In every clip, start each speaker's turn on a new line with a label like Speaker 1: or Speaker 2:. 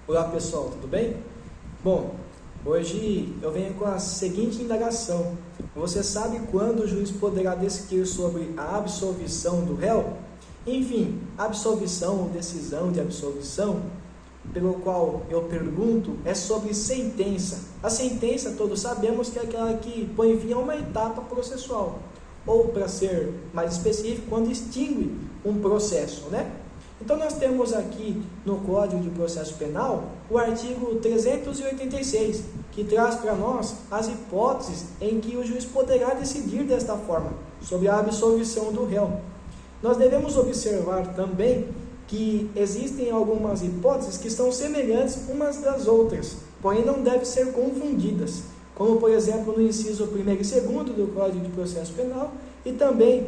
Speaker 1: Olá pessoal, tudo bem? Bom, hoje eu venho com a seguinte indagação. Você sabe quando o juiz poderá decidir sobre a absolvição do réu? Enfim, absolvição ou decisão de absolvição, pelo qual eu pergunto, é sobre sentença. A sentença, todos sabemos que é aquela que põe fim a uma etapa processual, ou, para ser mais específico, quando extingue um processo, né? Então nós temos aqui no Código de Processo Penal o artigo 386, que traz para nós as hipóteses em que o juiz poderá decidir desta forma, sobre a absolvição do réu. Nós devemos observar também que existem algumas hipóteses que são semelhantes umas das outras, porém não devem ser confundidas, como por exemplo no inciso 1º e 2º do Código de Processo Penal e também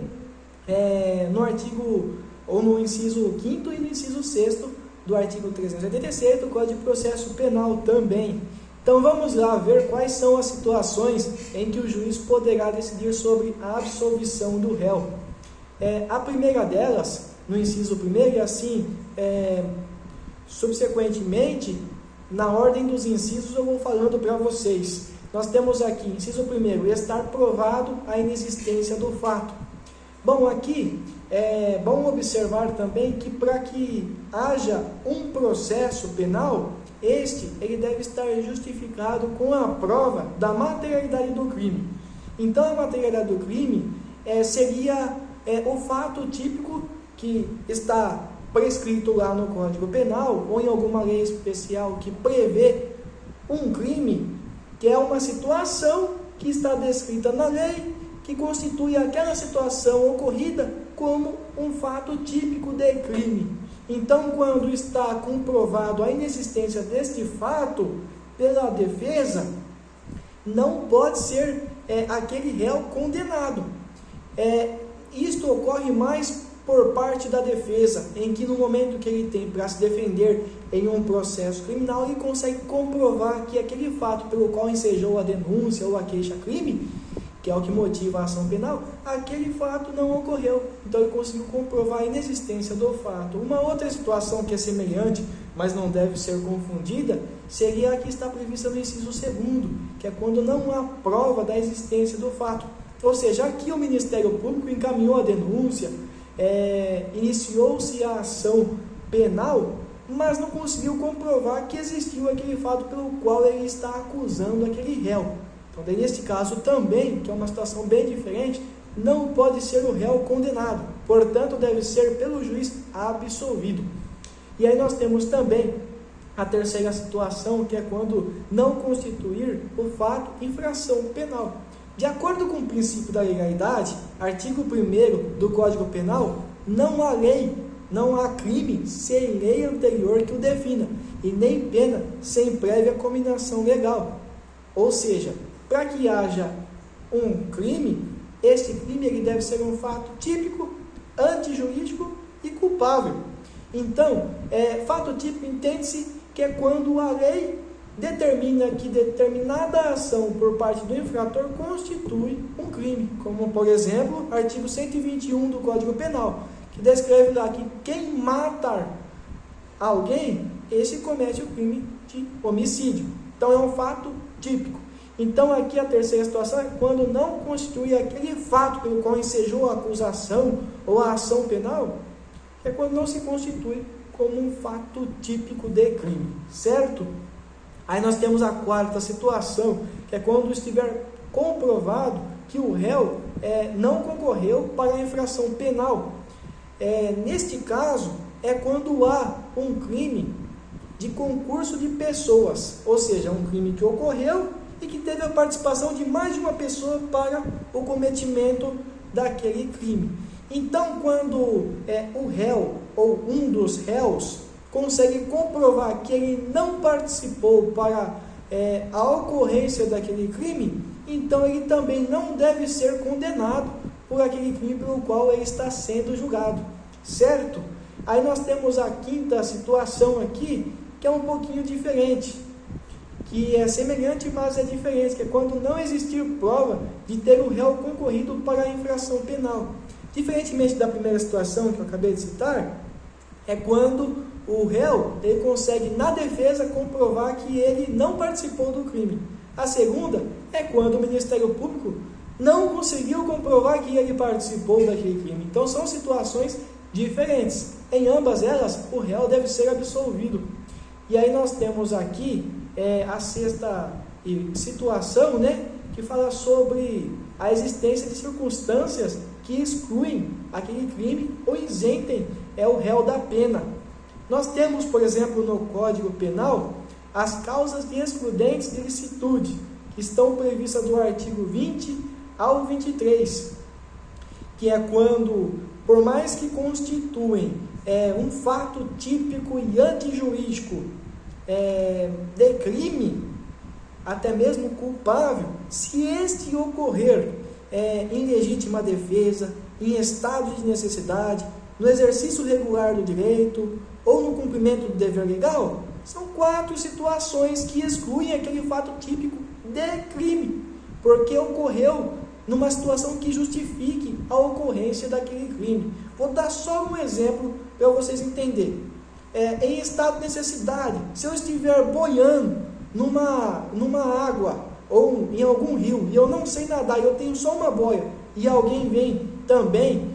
Speaker 1: no artigo ou no inciso 5º e no inciso 6º do artigo 386 do Código de Processo Penal também. Então vamos lá ver quais são as situações em que o juiz poderá decidir sobre a absolvição do réu. A primeira delas, no inciso 1º, e assim, subsequentemente, na ordem dos incisos eu vou falando para vocês. Nós temos aqui, inciso 1º, estar provado a inexistência do fato. Bom, aqui é bom observar também que para que haja um processo penal, ele deve estar justificado com a prova da materialidade do crime. Então, a materialidade do crime seria o fato típico que está prescrito lá no Código Penal ou em alguma lei especial que prevê um crime, que é uma situação que está descrita na lei, que constitui aquela situação ocorrida como um fato típico de crime. Então, quando está comprovado a inexistência deste fato pela defesa, não pode ser aquele réu condenado. Isto ocorre mais por parte da defesa, em que no momento que ele tem para se defender em um processo criminal, ele consegue comprovar que aquele fato pelo qual ensejou a denúncia ou a queixa-crime, que é o que motiva a ação penal, aquele fato não ocorreu. Então ele conseguiu comprovar a inexistência do fato. Uma outra situação que é semelhante, mas não deve ser confundida, seria a que está prevista no inciso 2º, que é quando não há prova da existência do fato. Ou seja, aqui o Ministério Público encaminhou a denúncia, iniciou-se a ação penal, mas não conseguiu comprovar que existiu aquele fato pelo qual ele está acusando aquele réu. Então, neste caso também, que é uma situação bem diferente, não pode ser o réu condenado, portanto, deve ser pelo juiz absolvido. E aí nós temos também a terceira situação, que é quando não constituir o fato infração penal. De acordo com o princípio da legalidade, artigo 1º do Código Penal, não há lei, não há crime sem lei anterior que o defina, e nem pena sem prévia cominação legal. Ou seja, para que haja um crime, este crime ele deve ser um fato típico, antijurídico e culpável. Então, fato típico entende-se que é quando a lei determina que determinada ação por parte do infrator constitui um crime, como, por exemplo, artigo 121 do Código Penal, que descreve lá que quem matar alguém, esse comete o crime de homicídio. Então, é um fato típico. Então, aqui a terceira situação é quando não constitui aquele fato pelo qual ensejou a acusação ou a ação penal, é quando não se constitui como um fato típico de crime, certo? Aí nós temos a quarta situação, que é quando estiver comprovado que o réu não concorreu para a infração penal. Neste caso, é quando há um crime de concurso de pessoas, ou seja, um crime que ocorreu e que teve a participação de mais de uma pessoa para o cometimento daquele crime. Então, quando o réu ou um dos réus consegue comprovar que ele não participou para a ocorrência daquele crime, então ele também não deve ser condenado por aquele crime pelo qual ele está sendo julgado, certo? Aí nós temos a quinta situação aqui, que é um pouquinho diferente, que é semelhante, mas é diferente, que é quando não existir prova de ter o réu concorrido para a infração penal. Diferentemente da primeira situação que eu acabei de citar, é quando o réu ele consegue na defesa comprovar que ele não participou do crime. A segunda é quando o Ministério Público não conseguiu comprovar que ele participou daquele crime. Então são situações diferentes. Em ambas elas, o réu deve ser absolvido. E aí nós temos aqui a sexta situação, né, que fala sobre a existência de circunstâncias que excluem aquele crime ou isentem o réu da pena. Nós temos, por exemplo, no Código Penal, as causas de excludentes de licitude, que estão previstas do artigo 20 ao 23, que é quando, por mais que constituem um fato típico e antijurídico de crime, até mesmo culpável, se este ocorrer em legítima defesa, em estado de necessidade, no exercício regular do direito ou no cumprimento do dever legal, são 4 situações que excluem aquele fato típico de crime, porque ocorreu numa situação que justifique a ocorrência daquele crime. Vou dar só um exemplo para vocês entenderem. Em estado de necessidade, se eu estiver boiando numa água ou em algum rio e eu não sei nadar e eu tenho só uma boia e alguém vem também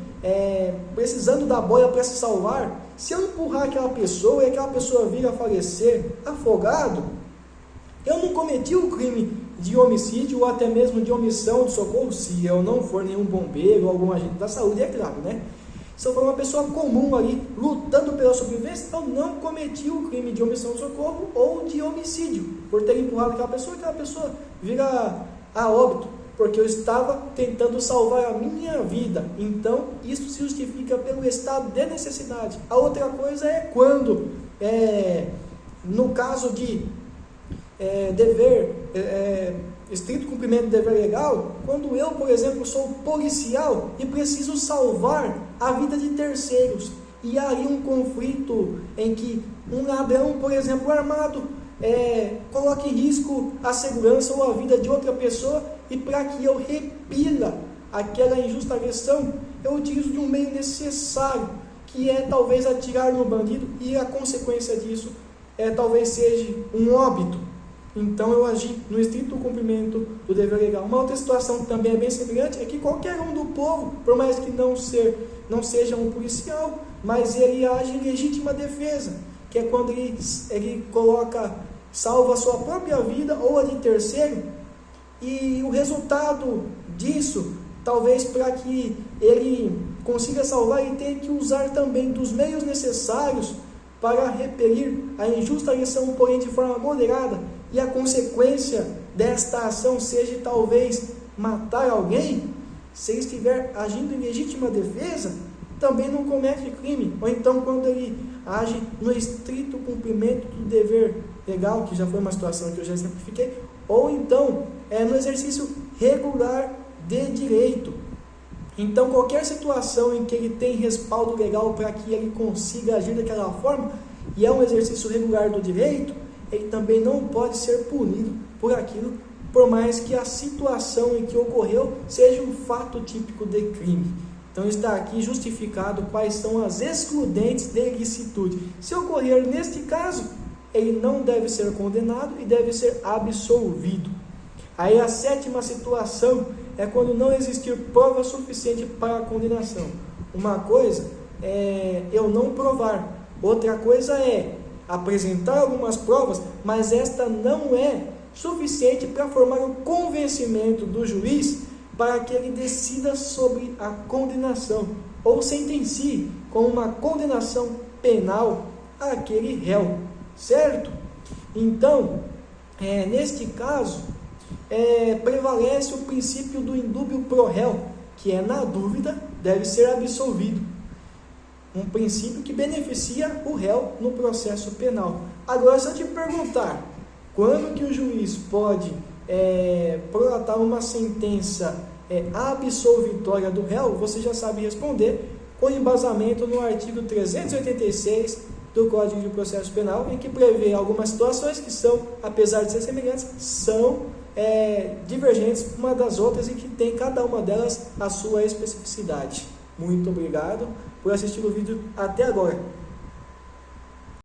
Speaker 1: precisando da boia para se salvar, se eu empurrar aquela pessoa e aquela pessoa vir a falecer afogado, eu não cometi o crime de homicídio ou até mesmo de omissão de socorro, se eu não for nenhum bombeiro ou algum agente da saúde, é claro, né? Se eu for uma pessoa comum ali, lutando pela sobrevivência, eu não cometi o crime de omissão de socorro ou de homicídio, por ter empurrado aquela pessoa vira a óbito, porque eu estava tentando salvar a minha vida. Então, isso se justifica pelo estado de necessidade. A outra coisa é quando, no caso de estrito cumprimento do dever legal, quando eu, por exemplo, sou policial e preciso salvar a vida de terceiros, e há aí um conflito em que um ladrão, por exemplo, armado, coloca em risco a segurança ou a vida de outra pessoa, e para que eu repila aquela injusta agressão, eu utilizo de um meio necessário, que é talvez atirar no bandido, e a consequência disso talvez seja um óbito. Então eu agi no estrito cumprimento do dever legal. Uma outra situação que também é bem semelhante é que qualquer um do povo, por mais que não seja um policial, mas ele age em legítima defesa, que é quando ele salva a sua própria vida ou a de terceiro, e o resultado disso, talvez para que ele consiga salvar, ele tem que usar também dos meios necessários para repelir a injusta agressão, porém de forma moderada, e a consequência desta ação seja talvez matar alguém. Se ele estiver agindo em legítima defesa, também não comete crime. Ou então quando ele age no estrito cumprimento do dever legal, que já foi uma situação que eu já exemplifiquei, ou então no exercício regular de direito. Então qualquer situação em que ele tem respaldo legal para que ele consiga agir daquela forma, e é um exercício regular do direito, ele também não pode ser punido por aquilo, por mais que a situação em que ocorreu seja um fato típico de crime. Então está aqui justificado quais são as excludentes de ilicitude. Se ocorrer neste caso, ele não deve ser condenado e deve ser absolvido. Aí a sétima situação é quando não existir prova suficiente para a condenação. Uma coisa é eu não provar, outra coisa é apresentar algumas provas, mas esta não é suficiente para formar o convencimento do juiz para que ele decida sobre a condenação ou sentencie com uma condenação penal àquele réu, certo? Então, neste caso, prevalece o princípio do indúbio pro réu, que na dúvida deve ser absolvido. Um princípio que beneficia o réu no processo penal. Agora, se eu te perguntar, quando que o juiz pode prolatar uma sentença absolvitória do réu, você já sabe responder com embasamento no artigo 386 do Código de Processo Penal, em que prevê algumas situações que são, apesar de ser semelhantes, são divergentes uma das outras e que tem cada uma delas a sua especificidade. Muito obrigado por assistir o vídeo até agora.